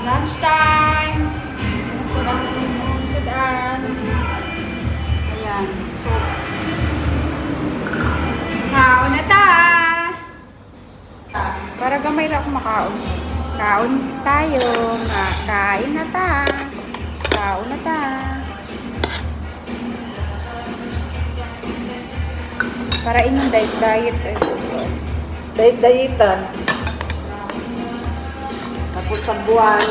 Lunchtime! Ito lang yung sudan. Ayan. So, kaon na ta! Para gamay ra ako makaon. Kaon tayo. Kain na ta. Kaon na ta. Para inyong diet. Diet-dietan. Tapos sa buwan.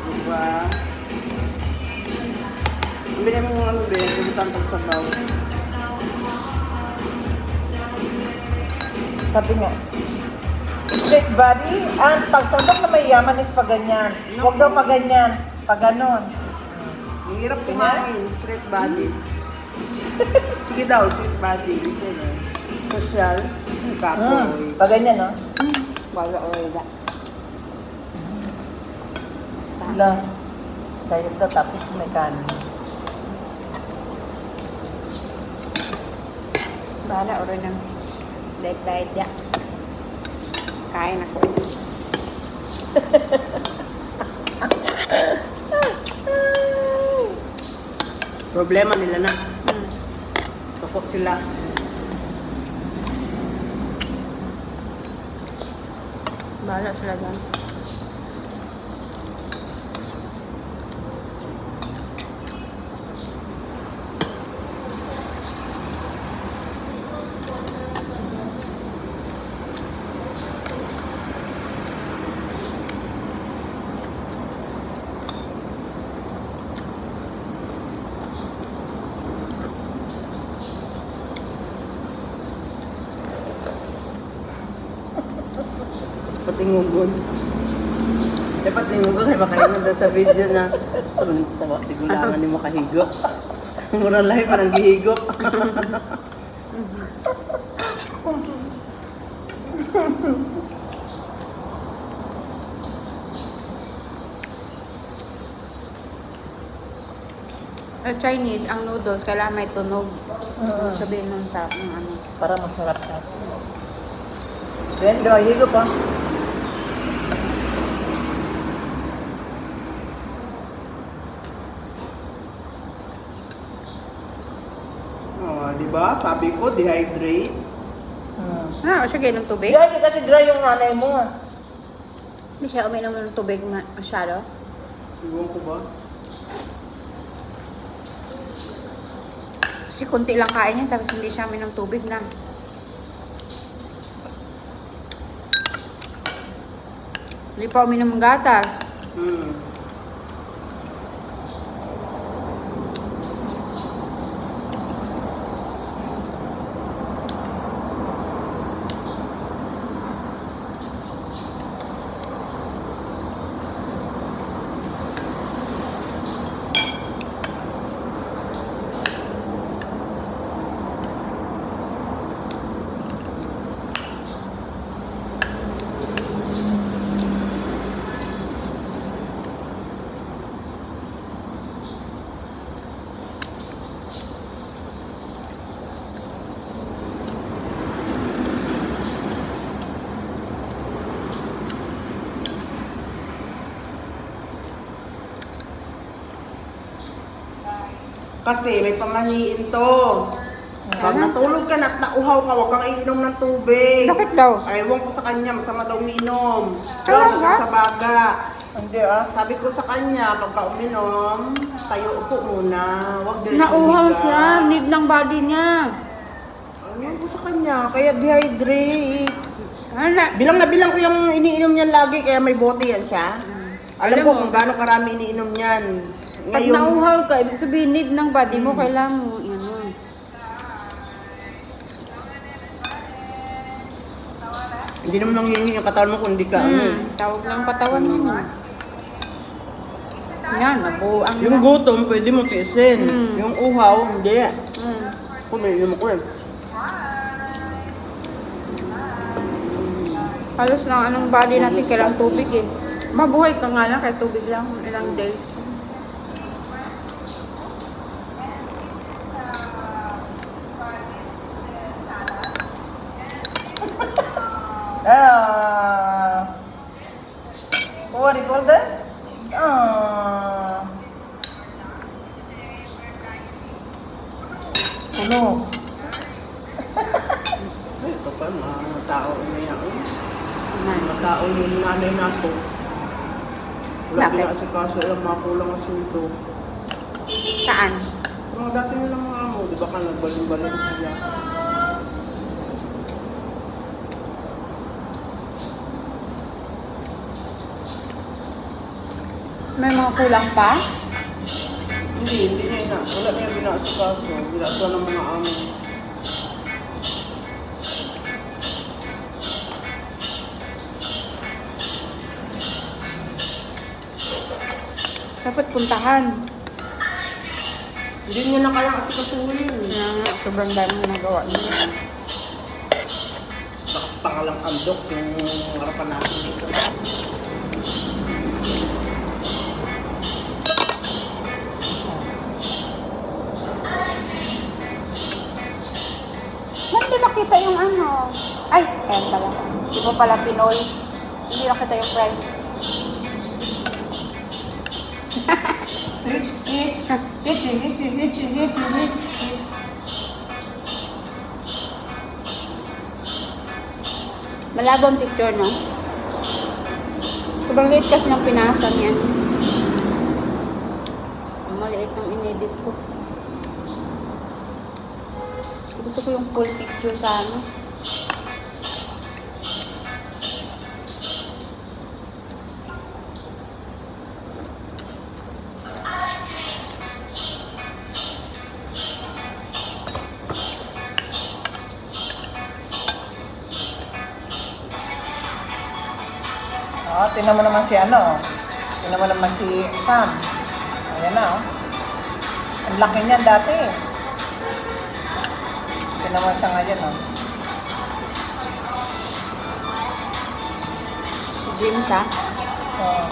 Diba? Hindi naman yung ano ba, yung tantang sabaw. Sabi nga, straight body, ang pagsandok na may yaman is pag ganyan. Huwag daw pag ganyan, pag ganon. Ang hirap kumain, straight body. Sige daw, straight body. Kasi social, kapoy. Pag ganyan, no? Wala o wala. Wala. Diet daw, tapos may kanin. Bahala, oro ng diet ya. Kain ako. Problema nila na. Tukok sila. Bahala sila dyan. Patingugon. Dapat tingugon kay baka yun na sa video na sabi tawa, tigulangan ni makahigo. Mura lahi parang gihigo. Chinese, ang noodles, kailangan may tunog. Sabihin nun sa ano. Para masarap na. Then, do higo pa. Oh, di ba? Sabi ko, dehydrate. Sige ng tubig. Dry, kasi dry yung nanay mo. Hindi siya uminom ng tubig masyado. Iwan ko ba? Kasi kunti lang kain niya, tapos hindi siya uminom tubig na. Hindi pa uminom ng gatas. Kasi may pamahiin to. Pag natulog ka na at nauhaw ka, huwag kang iinom ng tubig. Bakit daw? Ewan ko sa kanya, masama daw uminom. Talaga? Sa baga. Hindi ah. Sabi ko sa kanya, pagka uminom, tayo upo muna. Huwag diretso Nauhaw higa. siya, need ng body niya. Ewan ko sa kanya, kaya dehydrate. Hala. Bilang na bilang ko yung iniinom niya lagi, kaya may bote yan siya. Alam ko kung gaano karami iniinom niyan. Pag Ngayon, nauhaw ka, ibig sabihin need ng body mo, kailangan mo, ano. hindi naman nangyayari yung katawan mo kung hindi ka ano. Tawag lang katawan mo. Yan, nabuang Yung na. gutom, pwede mo tiisin. Yung uhaw, hindi. Mm. Kung naiinom ko eh. Halos lang anong body natin, kailangan tubig eh. Mabuhay ka nga lang, kaya tubig lang, ilang days. What do you call that? Ah. Ano? Ay, ito pa, mga tao na yan. Man. Mga tao yung nanay nato. Wala Bakit? pinasikaso yung mga kulang asunto. Saan? Sa mga dati nilang mga amo, di ba ka nagbaling-baling sila? May mga kulang pa? Hindi na. Wala na yung pinasikaso. Ginagawa ng mga amo. Dapat puntahan. Hindi niya na kayang asikasuhin. Kaya nga, sobrang dami na nagawa niya. Bakas pangalang andok yung harapan natin dito. Hindi nakita yung ano. Ay, ayan pala. Di ba pala Pinoy? Hindi nakita yung price. Malabo ang picture, no? Sobrang liit kasi ng pinasa niya. Ang maliit ng inedit ko. Gusto ko yung full picture sa ano. Ah, tingnan mo naman si ano. Tingnan mo naman si Sam. Ayan na, oh. Ang laki niyan dati. Tingnan mo siya ngayon, oh. Gym siya. Oh.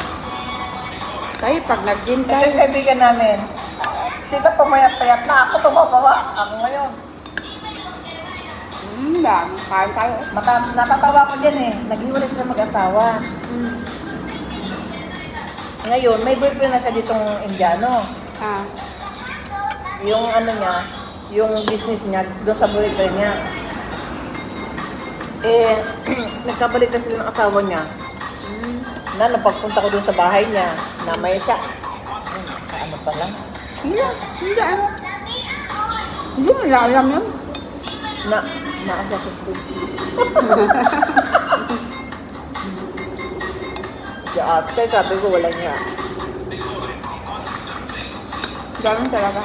Kayo, pag nag-gym Ito tayo, yung kaibigan namin. Sila pumayat-payat na. Ako tumabawa. Ako ngayon. dami. Kain tayo. Natatawa ko dyan eh. Nag-iwalay sila mag-asawa. Ngayon, may boyfriend na siya ditong Indiano. Ah, Yung ano niya, yung business niya, doon sa boyfriend niya. Eh, nagkabalik na sila ng asawa niya. Na, napagpunta ko doon sa bahay niya, namay siya. Ano pa lang? hindi lang. Hindi ano. Hindi mo lang alam yun. Naasa sa food. Si ate, sabi ko wala niya. Ganun talaga.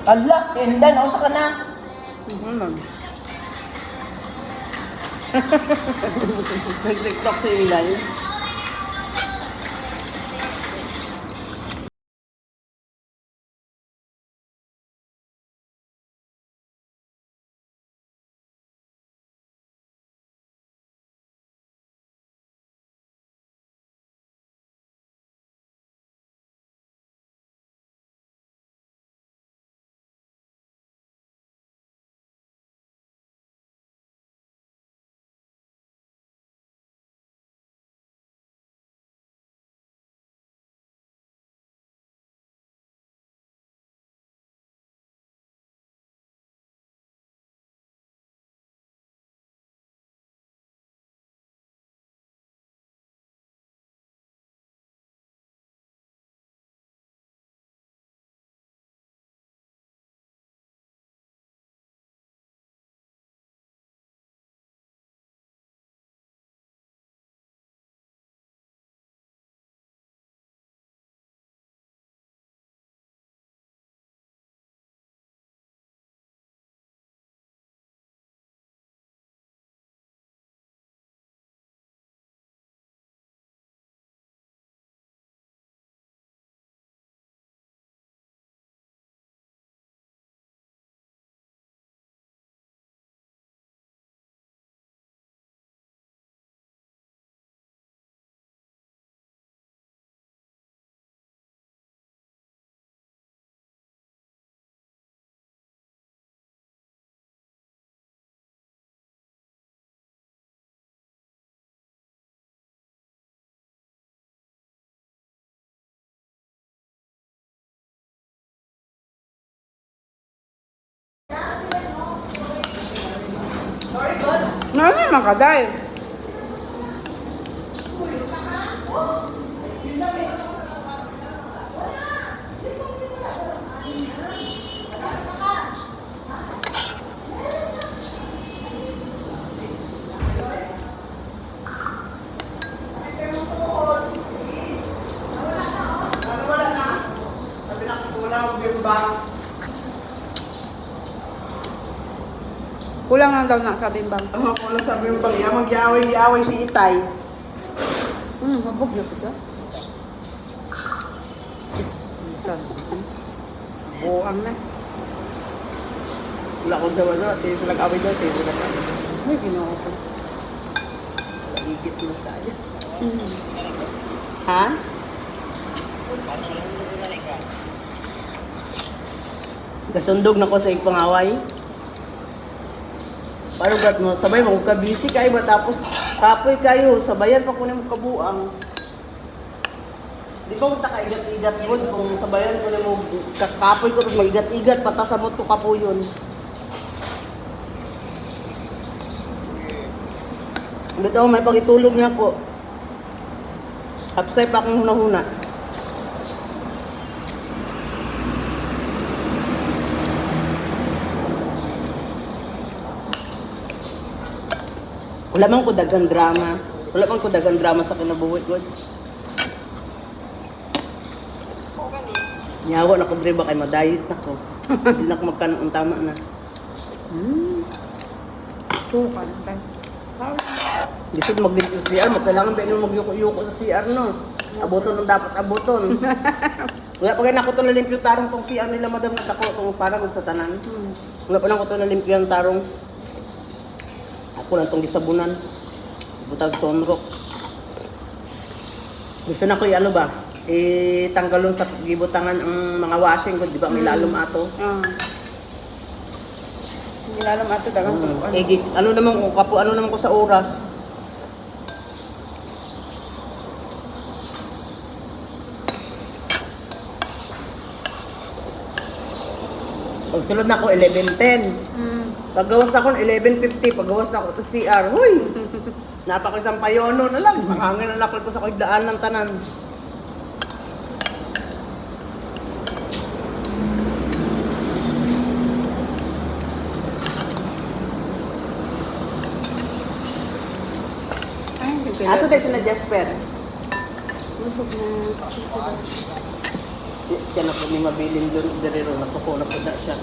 Ala, Indan, nausa ka na. Nag-tiktok si Ilay. naman ka, Day. Kulang lang daw na sa bimbang. Kulang sa bimbang. Mag-iaway si Itay. Mabog yun ito. Buang na. Wala akong sawa na. Sige sila kawin doon. Sige sila kawin. Ay, ginawa ko. Higit mo tayo. Ha? Gasundog na ko sa iyong pangaway. Paano gat mo? Sabay mo ka busy kayo ba? Tapos kapoy kayo. Sabayan pa kunin mo kabuang. Di ba kung takaigat-igat mo? Kung sabayan ko na mo kakapoy ko tapos magigat-igat patasamot ko kapoyon. Bitaw may pagitulog na ko. Hapsay pa akong hunahuna. Wala man ko dagang drama. Wala man ko dagang drama sa kinabuhi ko. Nyawa na ko dre ba kay madayit na ko. Hindi na ko magkanong tama na. Tukan. Day. Gusto mag-video sa CR, kailangan ba nung magyuko-yuko sa CR no? Abuton ng dapat abuton. Wala pa kayo na ko ito nalimpyo tarong tong CR nila madam na tako itong parang sa tanan. Wala pa na ko ito nalimpyo ang tarong. Ako lang itong gisabunan. Butag tonrok. Gusto na ko ano ba? Tanggalon sa gibutangan ang mga washing ko, di ba? May lalom ato. Hindi alam ato dagang tukan. Ano naman ko, ano naman ko sa oras. Pagsulod na ako 11:10. Paggawas ako 11:50, paggawas ako sa CR. Huy! Napakisang payono na lang. Makangin na lakal ko sa kagdaan ng tanan. Ay, hindi pwede. Asa tayo sila Jasper? Busog na. Siya na po may mabiling doon. Darero, nasuko na po na siya.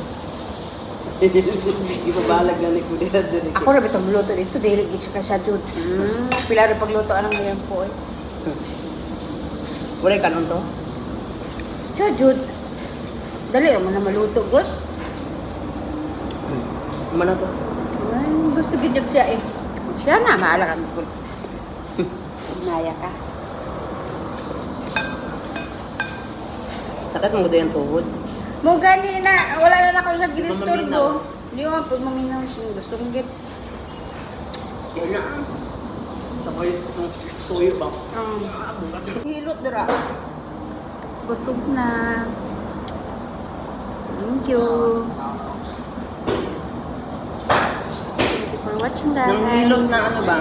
Ibabalag na ni Kudera doon. Ako na bitong luto dito, dahil gitsi ka siya, Jude. Pila rin pagluto, anong ganyan po eh. Wala yung kanon to? Siya, Jude. Dali naman na maluto, good. Ano na to? Ay, gusto ginyag siya eh. Siya na, maala ka mo. Naya ka. Sakit mo doon yung tuhod. Mo gani na, wala na ako sa Maminaw. ginistorbo. Hindi mo pag maminaw. Gusto kong git. Yan na. Sabay, tuyo ba? Hilot dira. Busog na. Thank you. Thank you for watching, guys. Nang hilot na ano ba?